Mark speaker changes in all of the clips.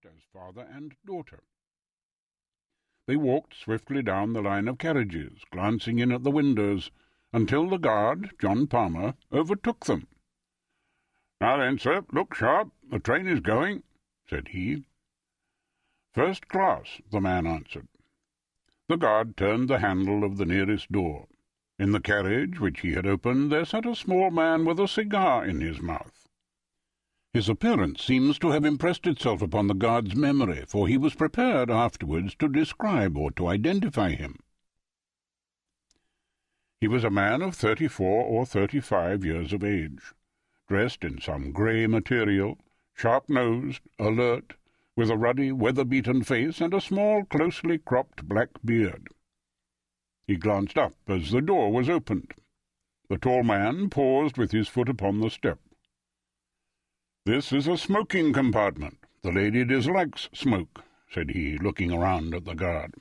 Speaker 1: as father and daughter. They walked swiftly down the line of carriages, glancing in at the windows, until the guard, John Palmer, overtook them. "Now then, sir, look sharp. The train is going," said he. "First class," the man answered. The guard turned the handle of the nearest door. In the carriage which he had opened there sat a small man with a cigar in his mouth. His appearance seems to have impressed itself upon the guard's memory, for he was prepared afterwards to describe or to identify him. He was a man of 34 or 35 years of age, dressed in some grey material, sharp-nosed, alert, with a ruddy, weather-beaten face and a small, closely cropped black beard. He glanced up as the door was opened. The tall man paused with his foot upon the step. "This is a smoking compartment. The lady dislikes smoke," said he, looking around at the guard.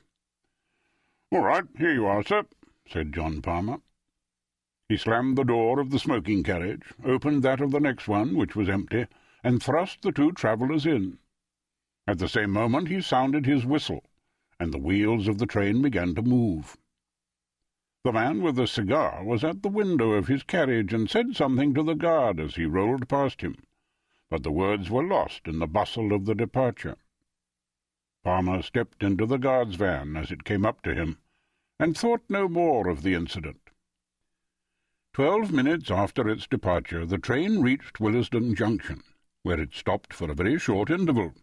Speaker 1: "All right, here you are, sir," said John Palmer. He slammed the door of the smoking carriage, opened that of the next one, which was empty, and thrust the two travellers in. At the same moment he sounded his whistle, and the wheels of the train began to move. The man with the cigar was at the window of his carriage and said something to the guard as he rolled past him, but the words were lost in the bustle of the departure. Palmer stepped into the guard's van as it came up to him, and thought no more of the incident. 12 minutes after its departure the train reached Willesden Junction, where it stopped for a very short interval.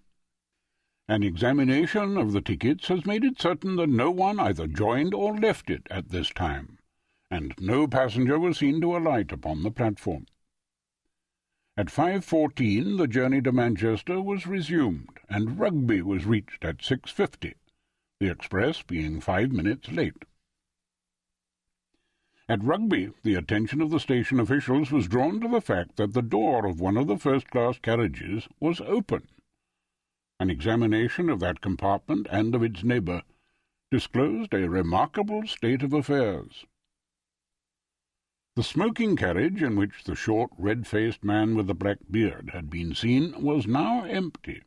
Speaker 1: An examination of the tickets has made it certain that no one either joined or left it at this time, and no passenger was seen to alight upon the platform. At 5:14 the journey to Manchester was resumed, and Rugby was reached at 6:50, the express being 5 minutes late. At Rugby the attention of the station officials was drawn to the fact that the door of one of the first-class carriages was open. An examination of that compartment and of its neighbour disclosed a remarkable state of affairs. The smoking carriage in which the short, red-faced man with the black beard had been seen was now empty.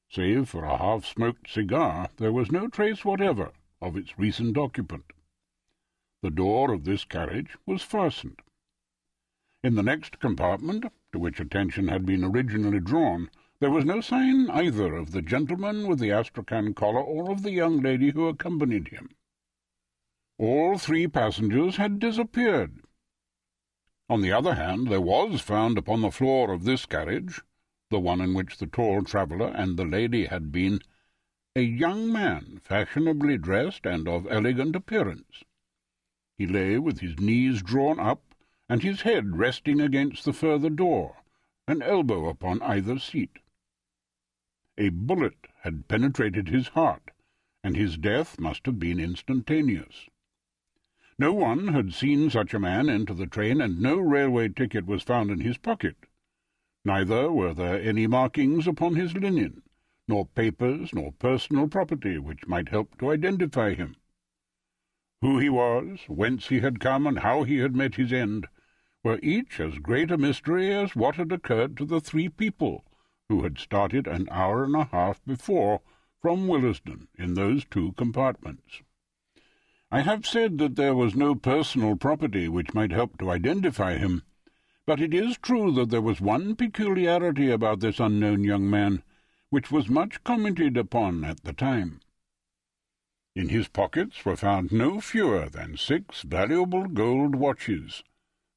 Speaker 1: Save for a half-smoked cigar, there was no trace whatever of its recent occupant. The door of this carriage was fastened. In the next compartment, to which attention had been originally drawn, there was no sign either of the gentleman with the astrakhan collar or of the young lady who accompanied him. All three passengers had disappeared. On the other hand, there was found upon the floor of this carriage, the one in which the tall traveller and the lady had been, a young man, fashionably dressed and of elegant appearance. He lay with his knees drawn up, and his head resting against the further door, an elbow upon either seat. A bullet had penetrated his heart, and his death must have been instantaneous. No one had seen such a man enter the train, and no railway ticket was found in his pocket. Neither were there any markings upon his linen, nor papers, nor personal property which might help to identify him. Who he was, whence he had come, and how he had met his end, were each as great a mystery as what had occurred to the three people who had started an hour and a half before from Willesden in those two compartments. I have said that there was no personal property which might help to identify him, but it is true that there was one peculiarity about this unknown young man which was much commented upon at the time. In his pockets were found no fewer than 6 valuable gold watches,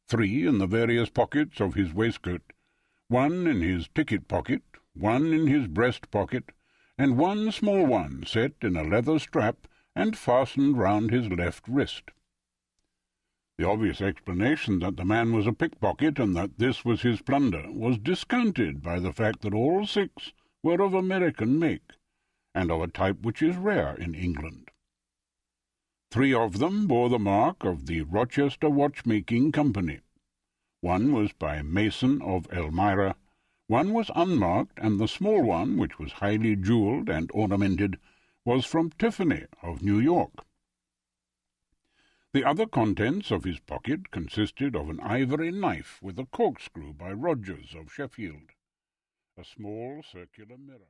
Speaker 1: 3 in the various pockets of his waistcoat, 1 in his ticket pocket, 1 in his breast pocket, and 1 small one set in a leather strap and fastened round his left wrist. The obvious explanation that the man was a pickpocket and that this was his plunder was discounted by the fact that all 6 were of American make, and of a type which is rare in England. 3 of them bore the mark of the Rochester Watchmaking Company. 1 was by Mason of Elmira, 1 was unmarked, and the small one, which was highly jewelled and ornamented, was from Tiffany of New York. The other contents of his pocket consisted of an ivory knife with a corkscrew by Rogers of Sheffield, a small circular mirror.